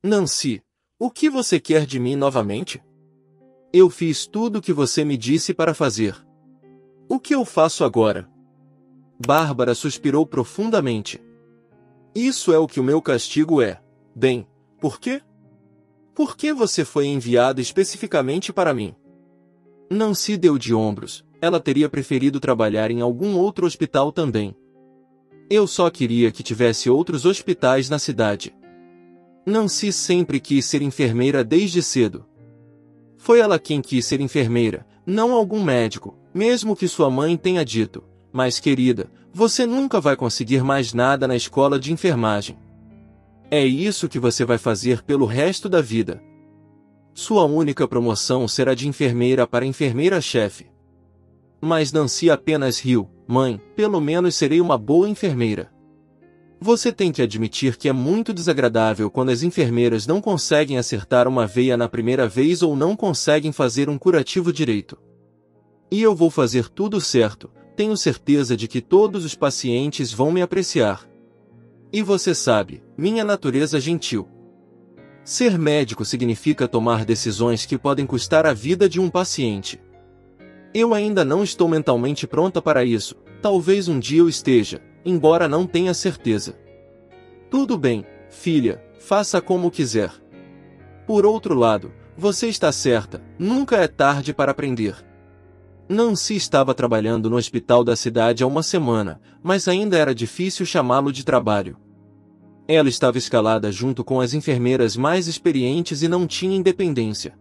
Nancy, o que você quer de mim novamente? Eu fiz tudo o que você me disse para fazer. O que eu faço agora? Bárbara suspirou profundamente. Isso é o que o meu castigo é. Bem, por quê? Por que você foi enviada especificamente para mim? Nancy deu de ombros. Ela teria preferido trabalhar em algum outro hospital também. Eu só queria que tivesse outros hospitais na cidade. Nancy sempre quis ser enfermeira desde cedo. Foi ela quem quis ser enfermeira, não algum médico, mesmo que sua mãe tenha dito: mas querida, você nunca vai conseguir mais nada na escola de enfermagem. É isso que você vai fazer pelo resto da vida. Sua única promoção será de enfermeira para enfermeira-chefe. Mas Nancy apenas riu. Mãe, pelo menos serei uma boa enfermeira. Você tem que admitir que é muito desagradável quando as enfermeiras não conseguem acertar uma veia na primeira vez ou não conseguem fazer um curativo direito. E eu vou fazer tudo certo, tenho certeza de que todos os pacientes vão me apreciar. E você sabe, minha natureza gentil. Ser médico significa tomar decisões que podem custar a vida de um paciente. Eu ainda não estou mentalmente pronta para isso, talvez um dia eu esteja, embora não tenha certeza. Tudo bem, filha, faça como quiser. Por outro lado, você está certa, nunca é tarde para aprender. Nancy estava trabalhando no hospital da cidade há uma semana, mas ainda era difícil chamá-lo de trabalho. Ela estava escalada junto com as enfermeiras mais experientes e não tinha independência.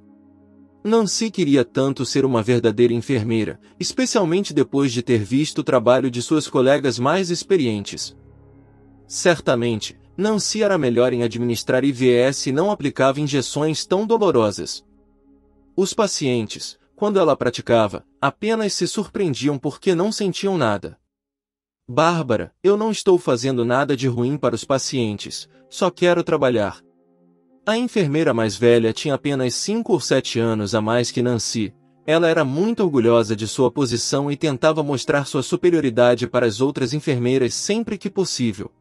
Nancy queria tanto ser uma verdadeira enfermeira, especialmente depois de ter visto o trabalho de suas colegas mais experientes. Certamente, Nancy era melhor em administrar IVS e não aplicava injeções tão dolorosas. Os pacientes, quando ela praticava, apenas se surpreendiam porque não sentiam nada. Bárbara, eu não estou fazendo nada de ruim para os pacientes, só quero trabalhar. A enfermeira mais velha tinha apenas 5 ou 7 anos a mais que Nancy. Ela era muito orgulhosa de sua posição e tentava mostrar sua superioridade para as outras enfermeiras sempre que possível.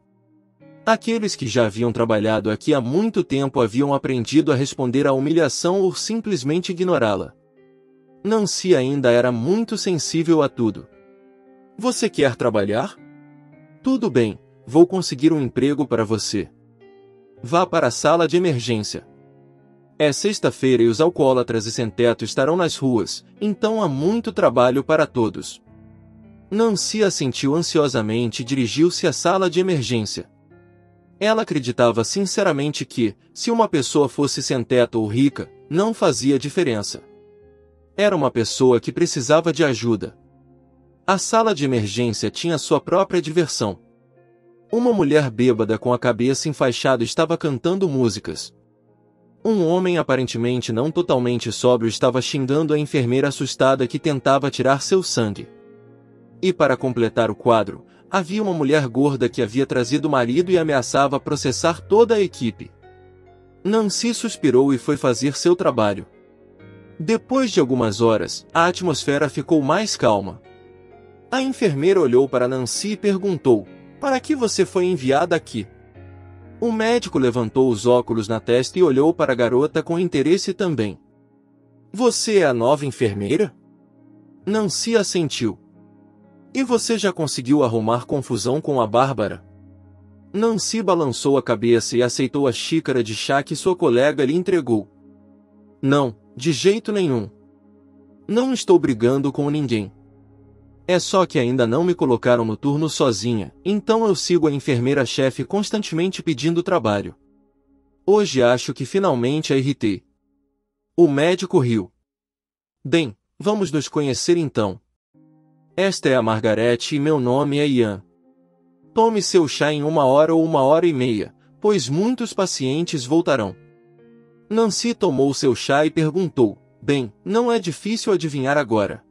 Aqueles que já haviam trabalhado aqui há muito tempo haviam aprendido a responder à humilhação ou simplesmente ignorá-la. Nancy ainda era muito sensível a tudo. Você quer trabalhar? Tudo bem, vou conseguir um emprego para você. Vá para a sala de emergência. É sexta-feira e os alcoólatras e sem-teto estarão nas ruas, então há muito trabalho para todos. Nancy assentiu ansiosamente e dirigiu-se à sala de emergência. Ela acreditava sinceramente que, se uma pessoa fosse sem-teto ou rica, não fazia diferença. Era uma pessoa que precisava de ajuda. A sala de emergência tinha sua própria diversão. Uma mulher bêbada com a cabeça enfaixada estava cantando músicas. Um homem aparentemente não totalmente sóbrio estava xingando a enfermeira assustada que tentava tirar seu sangue. E para completar o quadro, havia uma mulher gorda que havia trazido o marido e ameaçava processar toda a equipe. Nancy suspirou e foi fazer seu trabalho. Depois de algumas horas, a atmosfera ficou mais calma. A enfermeira olhou para Nancy e perguntou: para que você foi enviada aqui? O médico levantou os óculos na testa e olhou para a garota com interesse também. Você é a nova enfermeira? Nancy assentiu. E você já conseguiu arrumar confusão com a Bárbara? Nancy balançou a cabeça e aceitou a xícara de chá que sua colega lhe entregou. Não, de jeito nenhum. Não estou brigando com ninguém. É só que ainda não me colocaram no turno sozinha, então eu sigo a enfermeira-chefe constantemente pedindo trabalho. Hoje acho que finalmente a irritei. O médico riu. Bem, vamos nos conhecer então. Esta é a Margaret e meu nome é Ian. Tome seu chá em 1 hora ou 1 hora e meia, pois muitos pacientes voltarão. Nancy tomou seu chá e perguntou: bem, não é difícil adivinhar agora.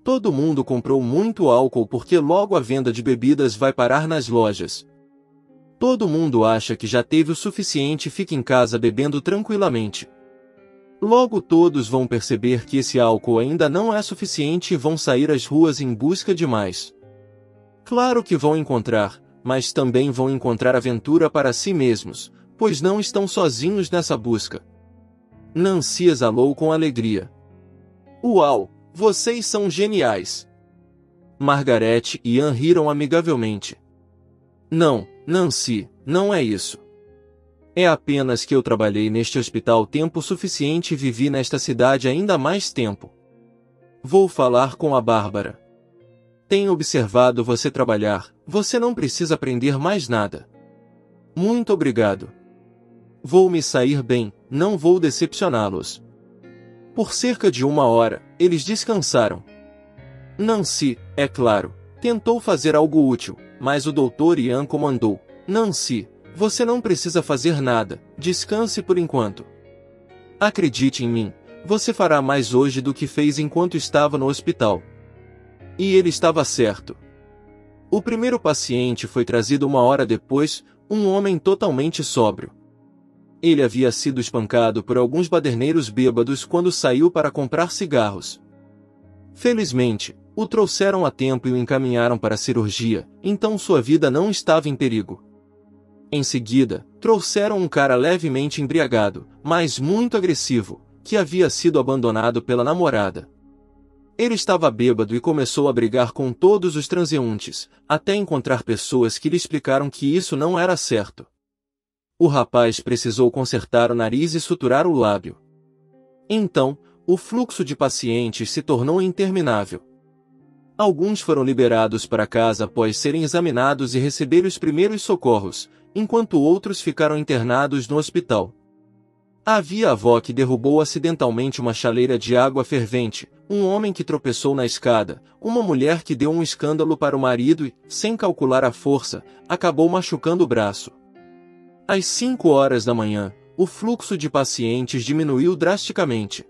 Todo mundo comprou muito álcool porque logo a venda de bebidas vai parar nas lojas. Todo mundo acha que já teve o suficiente e fica em casa bebendo tranquilamente. Logo todos vão perceber que esse álcool ainda não é suficiente e vão sair às ruas em busca de mais. Claro que vão encontrar, mas também vão encontrar aventura para si mesmos, pois não estão sozinhos nessa busca. Nancy exalou com alegria. Uau, vocês são geniais! Margaret e Ian riram amigavelmente. Não, Nancy, não é isso. É apenas que eu trabalhei neste hospital tempo suficiente e vivi nesta cidade ainda mais tempo. Vou falar com a Bárbara. Tenho observado você trabalhar, você não precisa aprender mais nada. Muito obrigado. Vou me sair bem, não vou decepcioná-los. Por cerca de 1 hora, eles descansaram. Nancy, é claro, tentou fazer algo útil, mas o Dr. Ian comandou. Nancy, você não precisa fazer nada, descanse por enquanto. Acredite em mim, você fará mais hoje do que fez enquanto estava no hospital. E ele estava certo. O primeiro paciente foi trazido 1 hora depois, um homem totalmente sóbrio. Ele havia sido espancado por alguns baderneiros bêbados quando saiu para comprar cigarros. Felizmente, o trouxeram a tempo e o encaminharam para a cirurgia, então sua vida não estava em perigo. Em seguida, trouxeram um cara levemente embriagado, mas muito agressivo, que havia sido abandonado pela namorada. Ele estava bêbado e começou a brigar com todos os transeuntes, até encontrar pessoas que lhe explicaram que isso não era certo. O rapaz precisou consertar o nariz e suturar o lábio. Então, o fluxo de pacientes se tornou interminável. Alguns foram liberados para casa após serem examinados e receber os primeiros socorros, enquanto outros ficaram internados no hospital. Havia a avó que derrubou acidentalmente uma chaleira de água fervente, um homem que tropeçou na escada, uma mulher que deu um escândalo para o marido e, sem calcular a força, acabou machucando o braço. Às 5 horas da manhã, o fluxo de pacientes diminuiu drasticamente.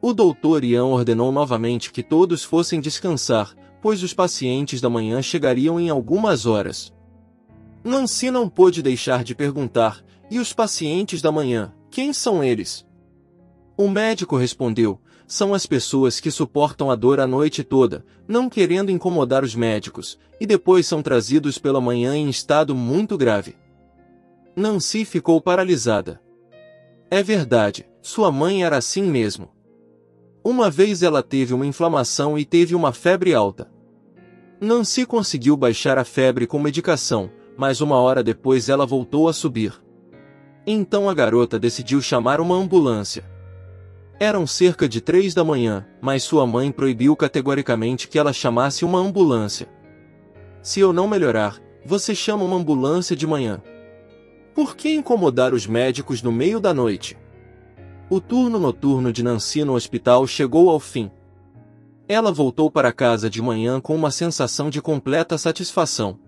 O Dr. Ian ordenou novamente que todos fossem descansar, pois os pacientes da manhã chegariam em algumas horas. Nancy não pôde deixar de perguntar, e os pacientes da manhã, quem são eles? O médico respondeu, são as pessoas que suportam a dor a noite toda, não querendo incomodar os médicos, e depois são trazidos pela manhã em estado muito grave. Nancy ficou paralisada. É verdade, sua mãe era assim mesmo. Uma vez ela teve uma inflamação e teve uma febre alta. Nancy conseguiu baixar a febre com medicação, mas 1 hora depois ela voltou a subir. Então a garota decidiu chamar uma ambulância. Eram cerca de 3 da manhã, mas sua mãe proibiu categoricamente que ela chamasse uma ambulância. Se eu não melhorar, você chama uma ambulância de manhã. Por que incomodar os médicos no meio da noite? O turno noturno de Nancy no hospital chegou ao fim. Ela voltou para casa de manhã com uma sensação de completa satisfação.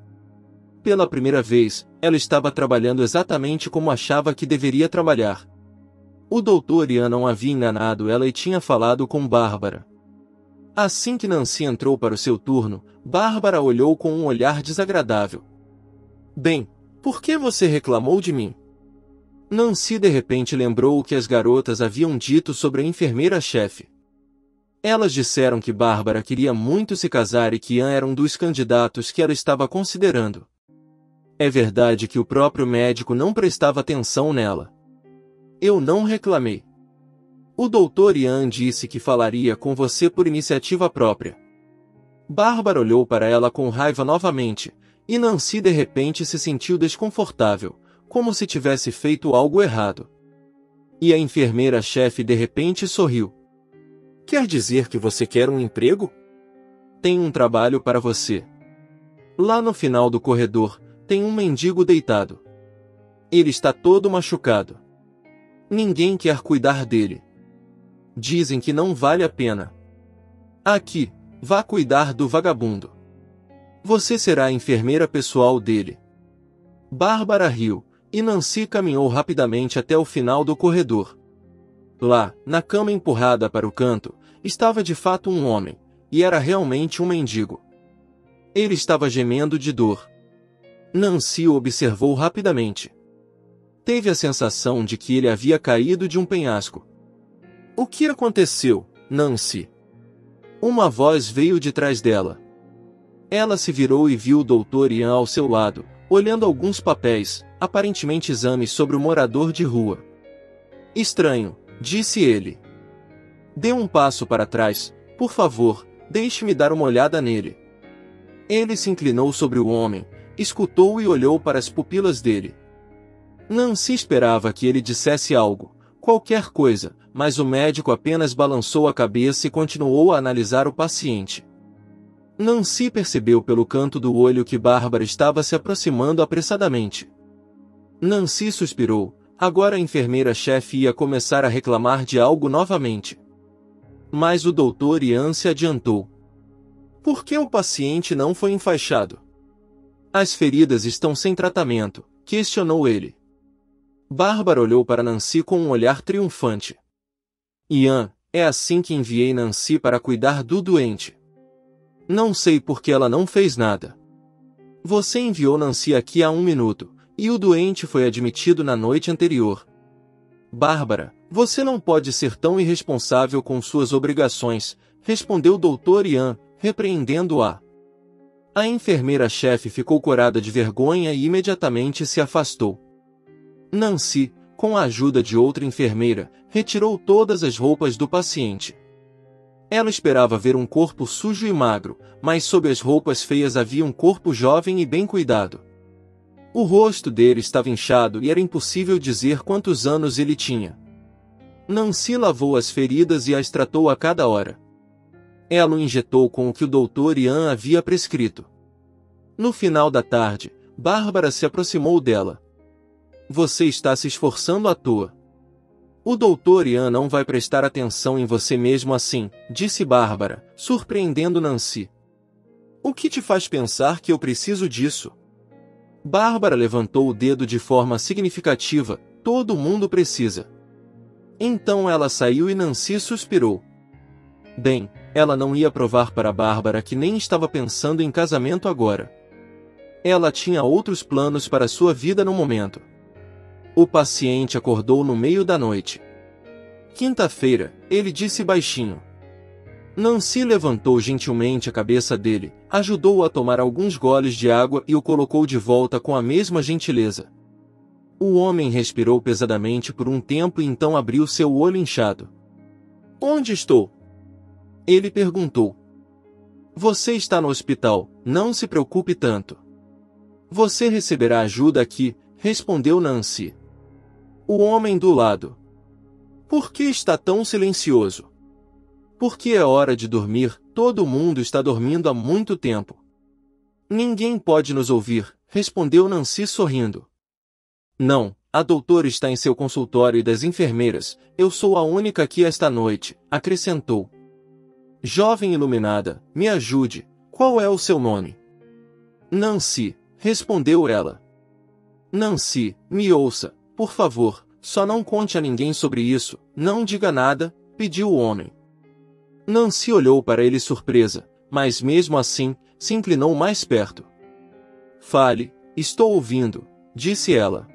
Pela primeira vez, ela estava trabalhando exatamente como achava que deveria trabalhar. O Dr. Ian não havia enganado ela e tinha falado com Bárbara. Assim que Nancy entrou para o seu turno, Bárbara olhou com um olhar desagradável. Bem, por que você reclamou de mim? Nancy de repente lembrou o que as garotas haviam dito sobre a enfermeira-chefe. Elas disseram que Bárbara queria muito se casar e que Ian era um dos candidatos que ela estava considerando. É verdade que o próprio médico não prestava atenção nela. Eu não reclamei. O Dr. Ian disse que falaria com você por iniciativa própria. Bárbara olhou para ela com raiva novamente, e Nancy de repente se sentiu desconfortável, como se tivesse feito algo errado. E a enfermeira-chefe de repente sorriu. Quer dizer que você quer um emprego? Tem um trabalho para você. Lá no final do corredor, tem um mendigo deitado. Ele está todo machucado. Ninguém quer cuidar dele. Dizem que não vale a pena. Aqui, vá cuidar do vagabundo. Você será a enfermeira pessoal dele. Bárbara riu, e Nancy caminhou rapidamente até o final do corredor. Lá, na cama empurrada para o canto, estava de fato um homem, e era realmente um mendigo. Ele estava gemendo de dor. Nancy o observou rapidamente. Teve a sensação de que ele havia caído de um penhasco. O que aconteceu, Nancy? Uma voz veio de trás dela. Ela se virou e viu o Dr. Ian ao seu lado, olhando alguns papéis, aparentemente exames sobre o morador de rua. Estranho, disse ele. Dê um passo para trás, por favor, deixe-me dar uma olhada nele. Ele se inclinou sobre o homem, escutou e olhou para as pupilas dele. Nancy esperava que ele dissesse algo, qualquer coisa, mas o médico apenas balançou a cabeça e continuou a analisar o paciente. Nancy percebeu pelo canto do olho que Bárbara estava se aproximando apressadamente. Nancy suspirou, agora a enfermeira-chefe ia começar a reclamar de algo novamente. Mas o Dr. Ian se adiantou. Por que o paciente não foi enfaixado? As feridas estão sem tratamento, questionou ele. Bárbara olhou para Nancy com um olhar triunfante. Ian, é assim que enviei Nancy para cuidar do doente. Não sei por que ela não fez nada. Você enviou Nancy aqui há 1 minuto, e o doente foi admitido na noite anterior. Bárbara, você não pode ser tão irresponsável com suas obrigações, respondeu o Dr. Ian, repreendendo-a. A enfermeira-chefe ficou corada de vergonha e imediatamente se afastou. Nancy, com a ajuda de outra enfermeira, retirou todas as roupas do paciente. Ela esperava ver um corpo sujo e magro, mas sob as roupas feias havia um corpo jovem e bem cuidado. O rosto dele estava inchado e era impossível dizer quantos anos ele tinha. Nancy lavou as feridas e as tratou a cada hora. Ela o injetou com o que o Dr. Ian havia prescrito. No final da tarde, Bárbara se aproximou dela. Você está se esforçando à toa. O Dr. Ian não vai prestar atenção em você mesmo assim, disse Bárbara, surpreendendo Nancy. O que te faz pensar que eu preciso disso? Bárbara levantou o dedo de forma significativa, todo mundo precisa. Então ela saiu e Nancy suspirou. Bem, ela não ia provar para Bárbara que nem estava pensando em casamento agora. Ela tinha outros planos para sua vida no momento. O paciente acordou no meio da noite. Quinta-feira, ele disse baixinho. Nancy levantou gentilmente a cabeça dele, ajudou-o a tomar alguns goles de água e o colocou de volta com a mesma gentileza. O homem respirou pesadamente por um tempo e então abriu seu olho inchado. Onde estou? Ele perguntou. Você está no hospital, não se preocupe tanto. Você receberá ajuda aqui, respondeu Nancy. O homem do lado. Por que está tão silencioso? Porque é hora de dormir, todo mundo está dormindo há muito tempo. Ninguém pode nos ouvir, respondeu Nancy sorrindo. Não, a doutora está em seu consultório e das enfermeiras, eu sou a única aqui esta noite, acrescentou. Jovem iluminada, me ajude, qual é o seu nome? Nancy, respondeu ela. Nancy, me ouça, por favor, só não conte a ninguém sobre isso, não diga nada, pediu o homem. Nancy olhou para ele surpresa, mas mesmo assim, se inclinou mais perto. Fale, estou ouvindo, disse ela.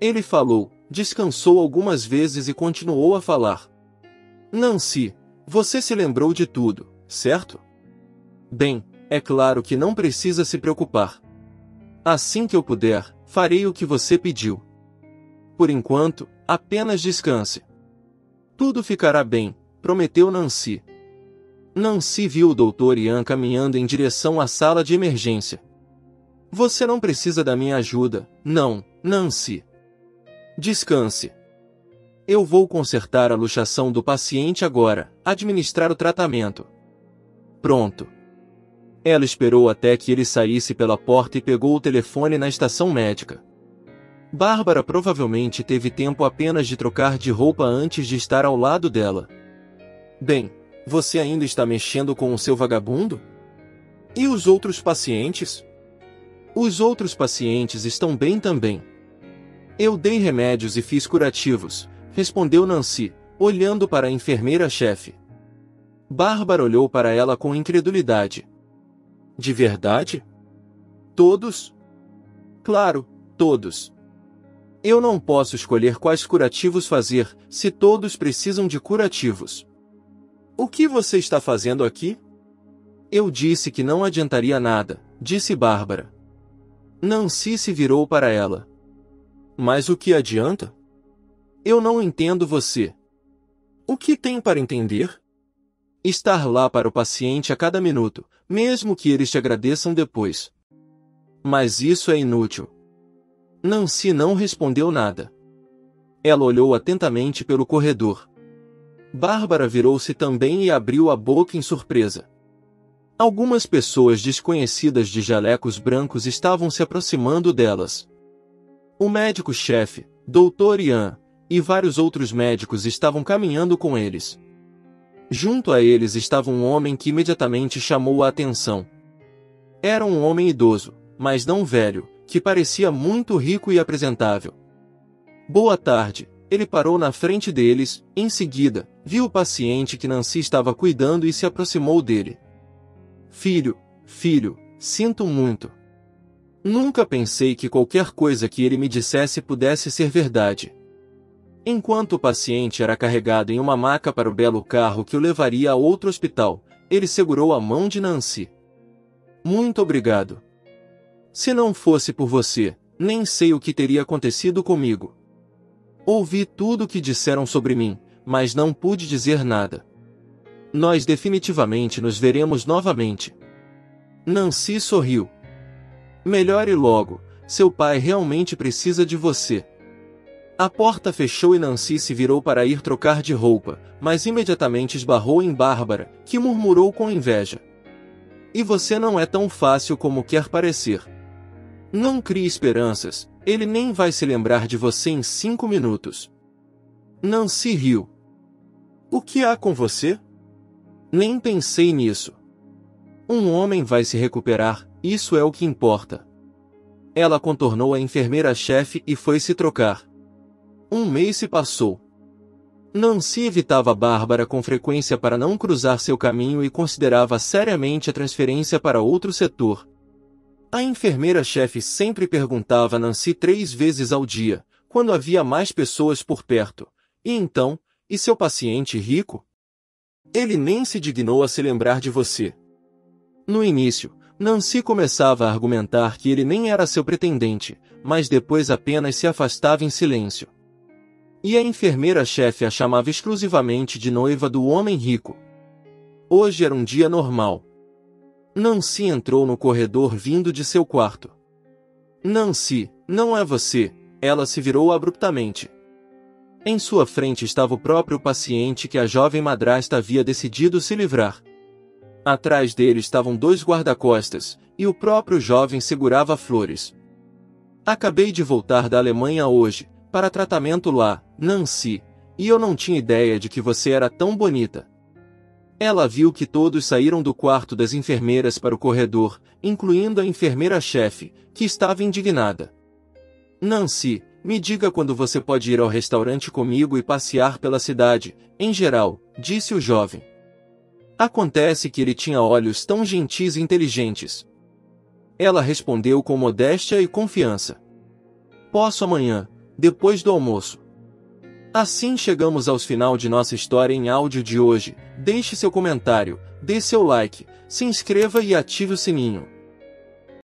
Ele falou, descansou algumas vezes e continuou a falar. Nancy, você se lembrou de tudo, certo? Bem, é claro que não precisa se preocupar. Assim que eu puder, farei o que você pediu. Por enquanto, apenas descanse. Tudo ficará bem, prometeu Nancy. Nancy viu o Dr. Ian caminhando em direção à sala de emergência. Você não precisa da minha ajuda, não, Nancy. Descanse. Eu vou consertar a luxação do paciente agora, administrar o tratamento. Pronto. Ela esperou até que ele saísse pela porta e pegou o telefone na estação médica. Bárbara provavelmente teve tempo apenas de trocar de roupa antes de estar ao lado dela. Bem, você ainda está mexendo com o seu vagabundo? E os outros pacientes? Os outros pacientes estão bem também. Eu dei remédios e fiz curativos, respondeu Nancy, olhando para a enfermeira-chefe. Bárbara olhou para ela com incredulidade. De verdade? Todos? Claro, todos. Eu não posso escolher quais curativos fazer, se todos precisam de curativos. O que você está fazendo aqui? Eu disse que não adiantaria nada, disse Bárbara. Nancy se virou para ela. Mas o que adianta? Eu não entendo você. O que tem para entender? Estar lá para o paciente a cada minuto, mesmo que eles te agradeçam depois. Mas isso é inútil. Nancy não respondeu nada. Ela olhou atentamente pelo corredor. Bárbara virou-se também e abriu a boca em surpresa. Algumas pessoas desconhecidas de jalecos brancos estavam se aproximando delas. O médico-chefe, Dr. Ian, e vários outros médicos estavam caminhando com eles. Junto a eles estava um homem que imediatamente chamou a atenção. Era um homem idoso, mas não velho, que parecia muito rico e apresentável. Boa tarde, ele parou na frente deles, em seguida, viu o paciente que Nancy estava cuidando e se aproximou dele. Filho, sinto muito. Nunca pensei que qualquer coisa que ele me dissesse pudesse ser verdade. Enquanto o paciente era carregado em uma maca para o belo carro que o levaria a outro hospital, ele segurou a mão de Nancy. Muito obrigado. Se não fosse por você, nem sei o que teria acontecido comigo. Ouvi tudo o que disseram sobre mim, mas não pude dizer nada. Nós definitivamente nos veremos novamente. Nancy sorriu. Melhore logo, seu pai realmente precisa de você. A porta fechou e Nancy se virou para ir trocar de roupa, mas imediatamente esbarrou em Bárbara, que murmurou com inveja. E você não é tão fácil como quer parecer. Não crie esperanças, ele nem vai se lembrar de você em 5 minutos. Nancy riu. O que há com você? Nem pensei nisso. Um homem vai se recuperar, isso é o que importa. Ela contornou a enfermeira-chefe e foi se trocar. Um mês se passou. Nancy evitava Bárbara com frequência para não cruzar seu caminho e considerava seriamente a transferência para outro setor. A enfermeira-chefe sempre perguntava a Nancy 3 vezes ao dia, quando havia mais pessoas por perto. E então, e seu paciente rico? Ele nem se dignou a se lembrar de você. No início, Nancy começava a argumentar que ele nem era seu pretendente, mas depois apenas se afastava em silêncio. E a enfermeira-chefe a chamava exclusivamente de noiva do homem rico. Hoje era um dia normal. Nancy entrou no corredor vindo de seu quarto. Nancy, não é você, ela se virou abruptamente. Em sua frente estava o próprio paciente que a jovem madrasta havia decidido se livrar. Atrás dele estavam 2 guarda-costas, e o próprio jovem segurava flores. Acabei de voltar da Alemanha hoje, para tratamento lá, Nancy, e eu não tinha ideia de que você era tão bonita. Ela viu que todos saíram do quarto das enfermeiras para o corredor, incluindo a enfermeira-chefe, que estava indignada. Nancy, me diga quando você pode ir ao restaurante comigo e passear pela cidade, em geral, disse o jovem. Acontece que ele tinha olhos tão gentis e inteligentes. Ela respondeu com modéstia e confiança. Posso amanhã, depois do almoço. Assim chegamos ao final de nossa história em áudio de hoje. Deixe seu comentário, dê seu like, se inscreva e ative o sininho.